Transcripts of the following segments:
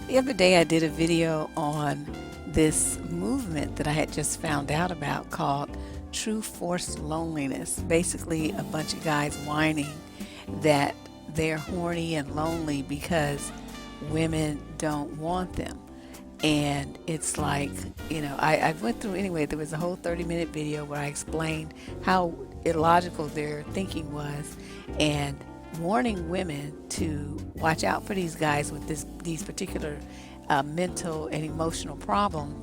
The other day I did a video on this movement that I had just found out about called True Forced Loneliness. Basically, a bunch of guys whining that they're horny and lonely because women don't want them. And it's like, I went through anyway. There was a whole 30-minute video where I explained how illogical their thinking was and warning women to watch out for these guys with these particular mental and emotional problems,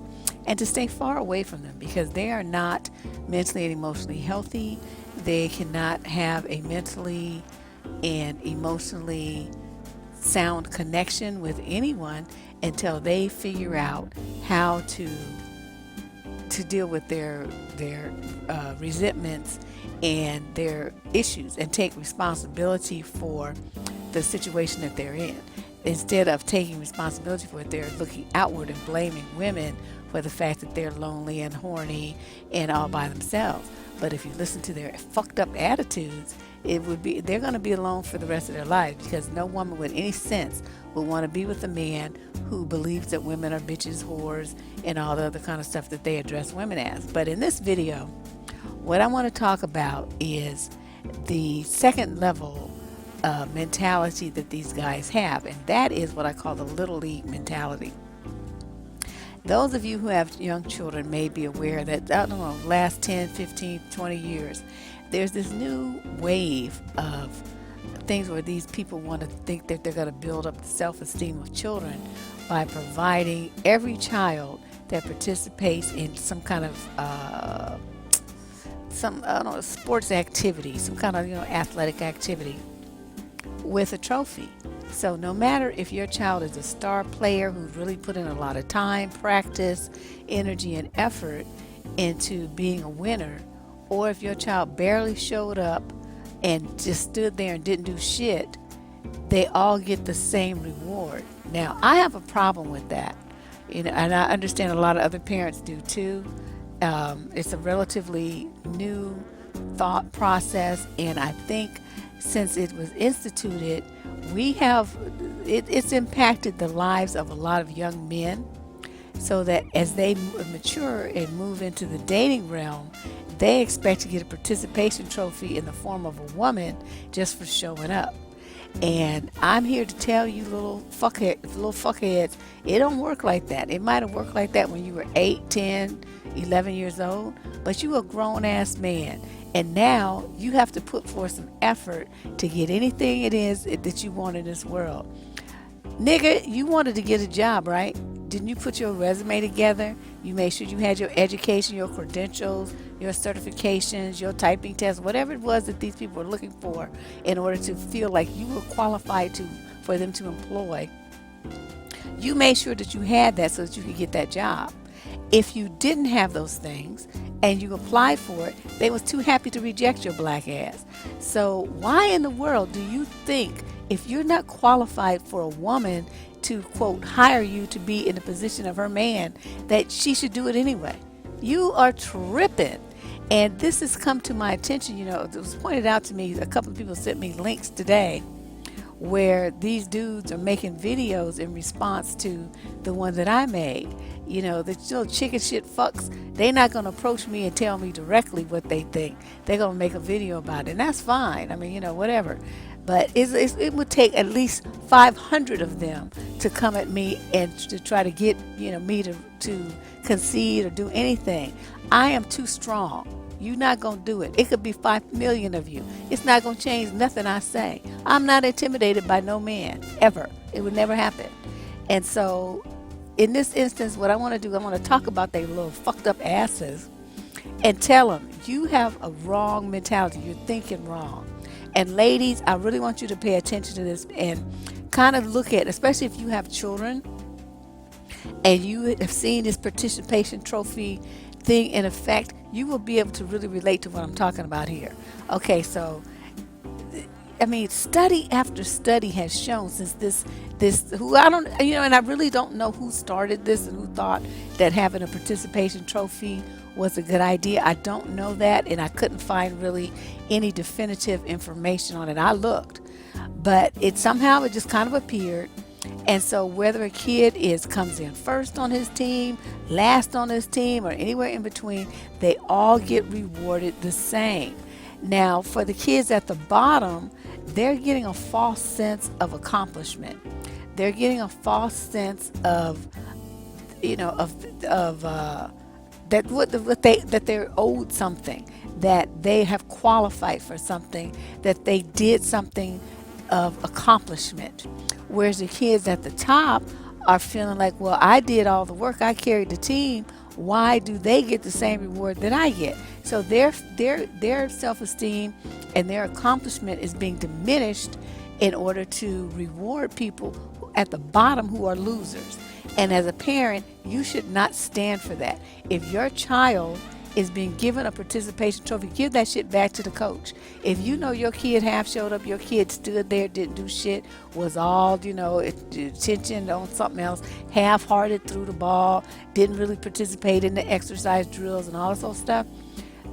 and to stay far away from them because they are not mentally and emotionally healthy. They cannot have a mentally and emotionally sound connection with anyone until they figure out how to deal with their resentments and their issues and take responsibility for the situation that they're in. Instead of taking responsibility for it, they're looking outward and blaming women for the fact that they're lonely and horny and all by themselves. But if you listen to their fucked up attitudes, they're going to be alone for the rest of their lives, because no woman with any sense would want to be with a man who believes that women are bitches, whores, and all the other kind of stuff that they address women as. But in this video, what I want to talk about is the second level mentality that these guys have, and that is what I call the little league mentality. Those of you who have young children may be aware that, I don't know, last 10, 15, 20 years, there's this new wave of things where these people want to think that they're going to build up the self-esteem of children by providing every child that participates in some kind of I don't know, sports activity, some kind of athletic activity, with a trophy. So no matter if your child is a star player who's really put in a lot of time, practice, energy, and effort into being a winner, or if your child barely showed up and just stood there and didn't do shit, they all get the same reward. Now, I have a problem with that, and I understand a lot of other parents do too. It's a relatively new thought process, and I think since it was instituted, it's impacted the lives of a lot of young men, so that as they mature and move into the dating realm, they expect to get a participation trophy in the form of a woman just for showing up. And I'm here to tell you, little fuckheads, it don't work like that. It might have worked like that when you were 8, 10, 11 years old, but you a grown-ass man. And now you have to put forth some effort to get anything it is that you want in this world. Nigga, you wanted to get a job, right? Didn't you put your resume together? You made sure you had your education, your credentials, your certifications, your typing test, whatever it was that these people were looking for in order to feel like you were qualified for them to employ. You made sure that you had that so that you could get that job. If you didn't have those things and you applied for it, they was too happy to reject your black ass. So why in the world do you think, if you're not qualified for a woman to, quote, hire you to be in the position of her man, that she should do it anyway? You are tripping. And this has come to my attention. It was pointed out to me, a couple of people sent me links today where these dudes are making videos in response to the one that I made. The little chicken shit fucks, they're not going to approach me and tell me directly what they think. They're going to make a video about it, and that's fine. I mean, whatever. But it would take at least 500 of them to come at me and to try to get me to concede or do anything. I am too strong. You're not going to do it. It could be 5 million of you. It's not going to change nothing I say. I'm not intimidated by no man, ever. It would never happen. And so in this instance, what I want to do, I want to talk about their little fucked up asses and tell them, you have a wrong mentality. You're thinking wrong. And ladies, I really want you to pay attention to this and kind of look at, especially if you have children and you have seen this participation trophy thing in effect, you will be able to really relate to what I'm talking about here. Okay, so study after study has shown since this who I don't and I really don't know who started this and who thought that having a participation trophy was a good idea. I don't know that, and I couldn't find really any definitive information on it. I looked, but it just kind of appeared, And so whether a kid comes in first on his team, last on his team, or anywhere in between, they all get rewarded the same. Now, for the kids at the bottom, they're getting a false sense of accomplishment. They're getting a false sense of, that they're owed something, that they have qualified for something, that they did something of accomplishment. Whereas the kids at the top are feeling like, well, I did all the work, I carried the team. Why do they get the same reward that I get? So their self-esteem and their accomplishment is being diminished in order to reward people at the bottom who are losers. And as a parent, you should not stand for that. If your child is being given a participation trophy, give that shit back to the coach. If you know your kid half showed up, your kid stood there, didn't do shit, was all, attention on something else, half-hearted, threw the ball, didn't really participate in the exercise drills and all this old stuff,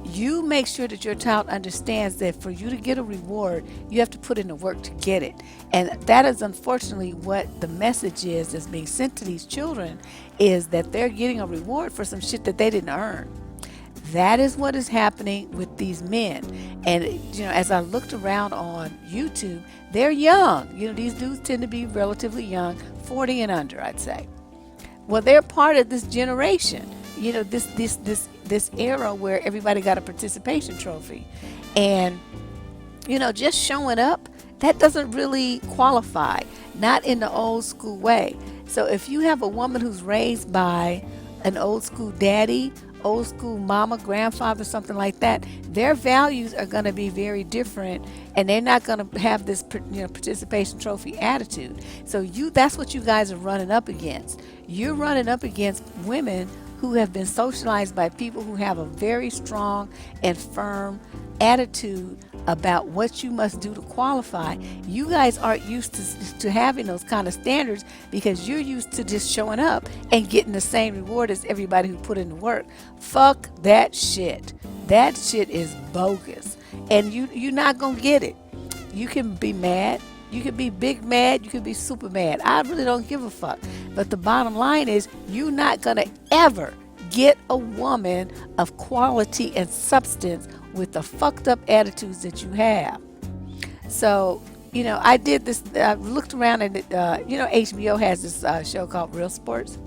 you make sure that your child understands that for you to get a reward, you have to put in the work to get it. And that is unfortunately what the message is that's being sent to these children, is that they're getting a reward for some shit that they didn't earn. That is what is happening with these men. And, as I looked around on YouTube, they're young. These dudes tend to be relatively young, 40 and under, I'd say. Well, they're part of this generation, this era where everybody got a participation trophy. And, just showing up, that doesn't really qualify, not in the old school way. So if you have a woman who's raised by an old school daddy, old school mama, grandfather, something like that, their values are going to be very different, and they're not going to have this participation trophy attitude. So that's what you guys are running up against. You're running up against women who have been socialized by people who have a very strong and firm attitude about what you must do to qualify. You guys aren't used to having those kind of standards, because you're used to just showing up and getting the same reward as everybody who put in the work. Fuck that shit. That shit is bogus, and you're not gonna get it. You can be mad, you can be big mad, you can be super mad. I really don't give a fuck. But the bottom line is, you're not gonna ever get a woman of quality and substance with the fucked up attitudes that you have. So, I did this, I looked around, and HBO has this show called Real Sports.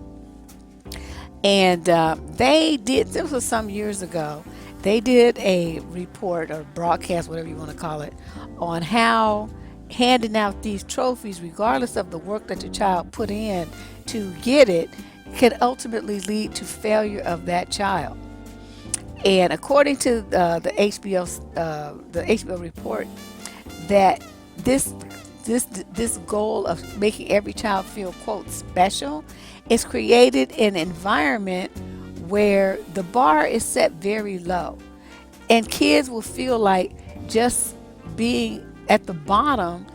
And this was some years ago, they did a report or broadcast, whatever you want to call it, on how handing out these trophies, regardless of the work that your child put in to get it, can ultimately lead to failure of that child. And according to the HBO report, that this goal of making every child feel, quote, special, is created in an environment where the bar is set very low, and kids will feel like just being at the bottom,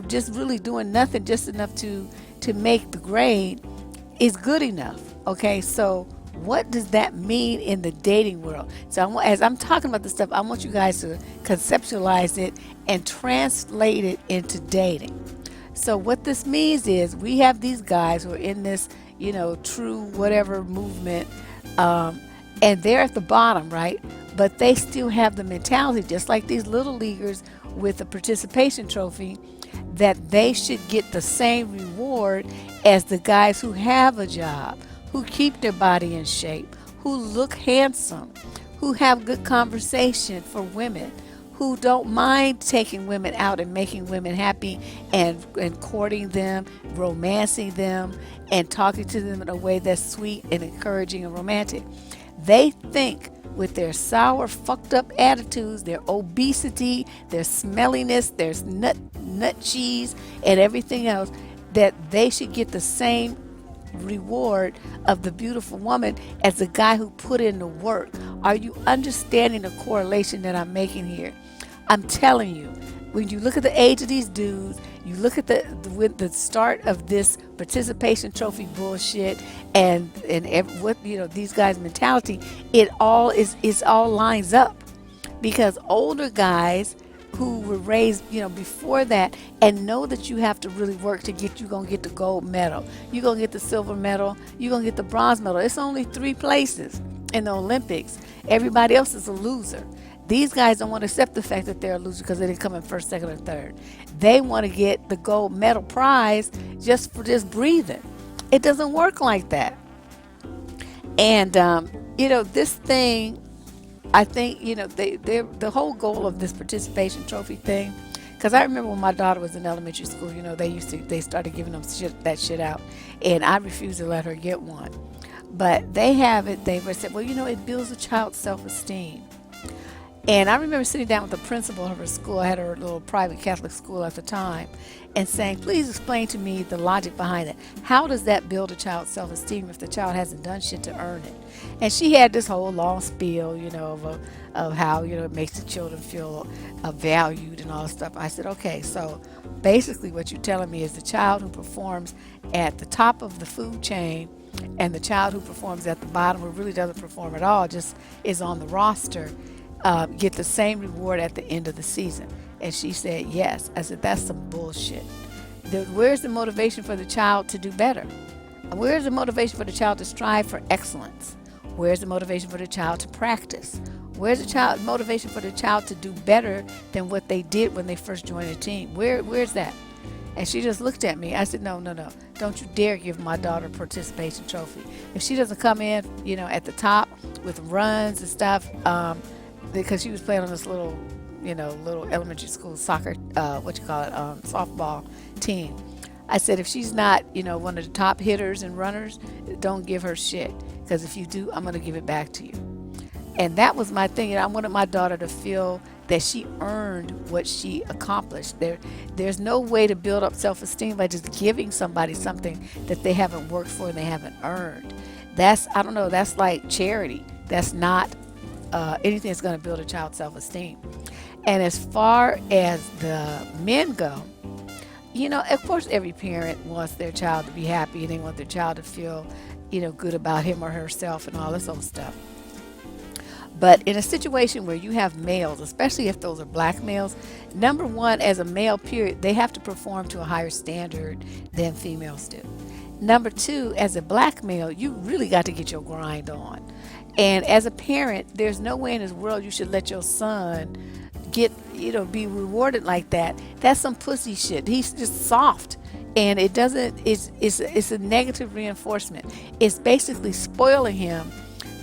just really doing nothing, just enough to make the grade, is good enough. Okay, so what does that mean in the dating world? So as I'm talking about this stuff, I want you guys to conceptualize it and translate it into dating. So what this means is, we have these guys who are in this, true whatever movement, and they're at the bottom, right? But they still have the mentality, just like these little leaguers with a participation trophy, that they should get the same reward as the guys who have a job, who keep their body in shape, who look handsome, who have good conversation for women, who don't mind taking women out and making women happy, and courting them, romancing them, and talking to them in a way that's sweet and encouraging and romantic. They think, with their sour, fucked up attitudes, their obesity, their smelliness, their nut cheese, and everything else, that they should get the same reward of the beautiful woman as the guy who put in the work. Are you understanding the correlation that I'm making here? I'm telling you, when you look at the age of these dudes, you look at the start of this participation trophy bullshit, and what these guys' mentality, it all lines up, because older guys who were raised, before that, and know that you have to really work to get, you're going to get the gold medal, you're going to get the silver medal, you're going to get the bronze medal. It's only 3 places in the Olympics. Everybody else is a loser. These guys don't want to accept the fact that they're a loser because they didn't come in first, second, or third. They want to get the gold medal prize just for just breathing. It doesn't work like that. And, this thing, I think, the whole goal of this participation trophy thing, because I remember when my daughter was in elementary school, they started giving them that shit out, and I refused to let her get one. But they have it, they were said, well, it builds a child's self-esteem. And I remember sitting down with the principal of her school. I had her little private Catholic school at the time, and saying, please explain to me the logic behind it. How does that build a child's self-esteem if the child hasn't done shit to earn it? And she had this whole long spiel, of how, it makes the children feel valued and all this stuff. I said, okay, so basically what you're telling me is the child who performs at the top of the food chain and the child who performs at the bottom, who really doesn't perform at all, just is on the roster, get the same reward at the end of the season. And she said, yes. I said, that's some bullshit. Where's the motivation for the child to do better? Where's the motivation for the child to strive for excellence? Where's the motivation for the child to practice? Where's the motivation for the child to do better than what they did when they first joined the team? Where's that? And she just looked at me. I said, no. Don't you dare give my daughter a participation trophy. If she doesn't come in, at the top with runs and stuff, because she was playing on this little elementary school soccer, softball team. I said, if she's not, one of the top hitters and runners, don't give her shit. Because if you do, I'm going to give it back to you. And that was my thing. I wanted my daughter to feel that she earned what she accomplished. There's no way to build up self-esteem by just giving somebody something that they haven't worked for and they haven't earned. That's like charity. That's not anything that's going to build a child's self-esteem. And as far as the men go, of course every parent wants their child to be happy and they want their child to feel, good about him or herself and all this old stuff. But in a situation where you have males, especially if those are black males, number one, as a male, period, they have to perform to a higher standard than females do. Number two, as a black male, you really got to get your grind on. And as a parent, there's no way in this world you should let your son be rewarded like that. That's some pussy shit. He's just soft. And it's a negative reinforcement. It's basically spoiling him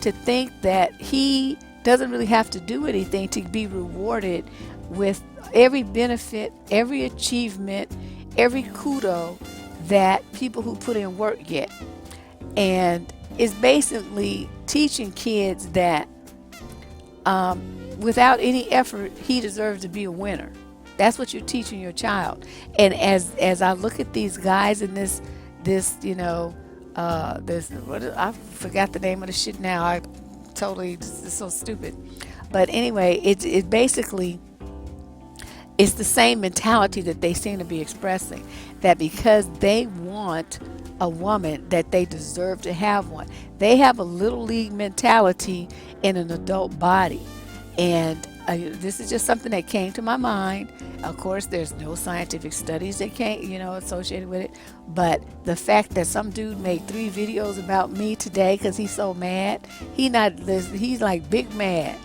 to think that he doesn't really have to do anything to be rewarded with every benefit, every achievement, every kudo that people who put in work get. And it's basically teaching kids that without any effort, he deserves to be a winner. That's what you're teaching your child. And as I look at these guys in this I forgot the name of the shit now. I totally, it's so stupid. But anyway, it basically, it's the same mentality that they seem to be expressing, that because they want a woman, that they deserve to have one. They have a little league mentality in an adult body. And this is just something that came to my mind. Of course, there's no scientific studies that can't, associated with it. But the fact that some dude made 3 videos about me today because he's so mad, he's like big mad.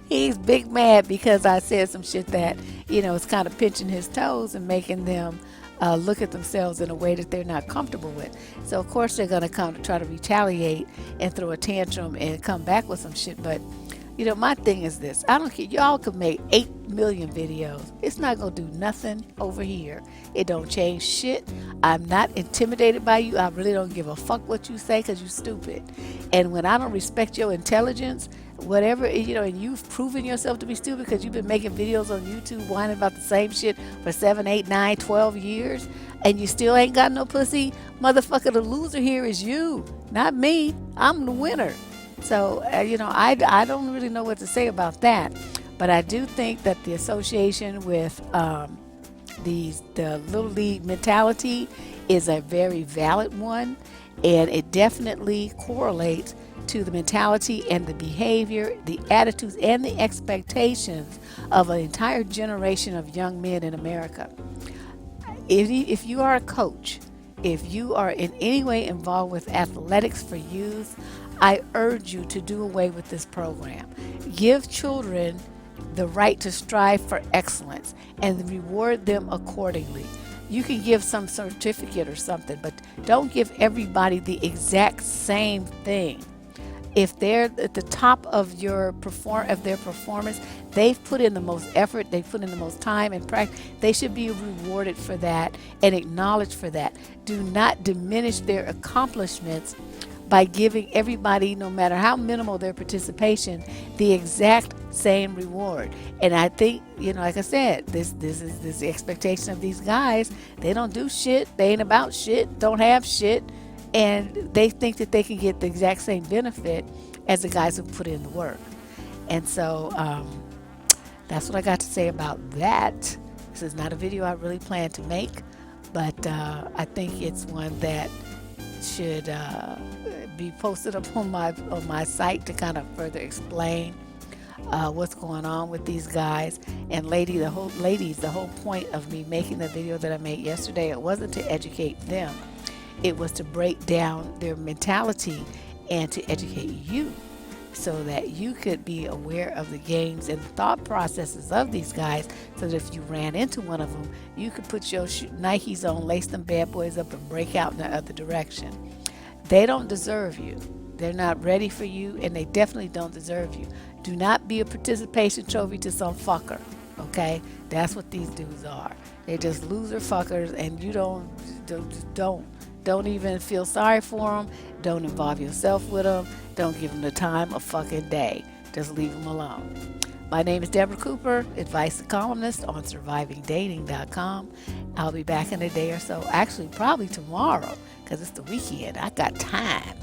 He's big mad because I said some shit that, is kind of pinching his toes and making them look at themselves in a way that they're not comfortable with. So, of course, they're going to come to try to retaliate and throw a tantrum and come back with some shit. But my thing is this. I don't care. Y'all could make 8 million videos. It's not going to do nothing over here. It don't change shit. I'm not intimidated by you. I really don't give a fuck what you say because you're stupid. And when I don't respect your intelligence, whatever, and you've proven yourself to be stupid because you've been making videos on YouTube whining about the same shit for 7, 8, 9, 12 years, and you still ain't got no pussy, motherfucker, the loser here is you, not me. I'm the winner. So, I don't really know what to say about that. But I do think that the association with the little league mentality is a very valid one. And it definitely correlates to the mentality and the behavior, the attitudes, and the expectations of an entire generation of young men in America. If you are a coach, if you are in any way involved with athletics for youth, I urge you to do away with this program. Give children the right to strive for excellence and reward them accordingly. You can give some certificate or something, but don't give everybody the exact same thing. If they're at the top of their performance, they've put in the most effort, they've put in the most time and practice. They should be rewarded for that and acknowledged for that. Do not diminish their accomplishments by giving everybody, no matter how minimal their participation, the exact same reward. And I think, like I said, this is the expectation of these guys. They don't do shit, they ain't about shit, don't have shit, and they think that they can get the exact same benefit as the guys who put in the work. And so that's what I got to say about that. This is not a video I really plan to make, but I think it's one that should be posted up on my site to kind of further explain what's going on with these guys. And the whole point of me making the video that I made yesterday, it wasn't to educate them. It was to break down their mentality and to educate you so that you could be aware of the games and the thought processes of these guys, so that if you ran into one of them, you could put your Nikes on, lace them bad boys up, and break out in the other direction. They don't deserve you. They're not ready for you, and they definitely don't deserve you. Do not be a participation trophy to some fucker, okay? That's what these dudes are. They're just loser fuckers, and you don't even feel sorry for them. Don't involve yourself with them. Don't give them the time of fucking day. Just leave them alone. My name is Deborah Cooper, advice columnist on survivingdating.com. I'll be back in a day or so. Actually, probably tomorrow, because it's the weekend. I got time.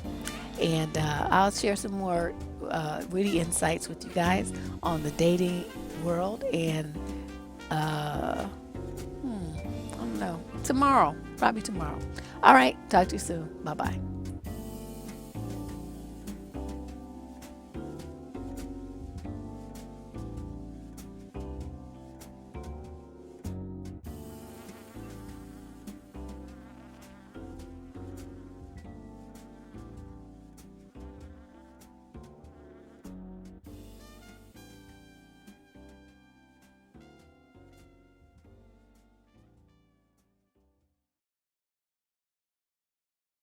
And I'll share some more witty insights with you guys on the dating world. And I don't know, probably tomorrow. All right, talk to you soon. Bye-bye.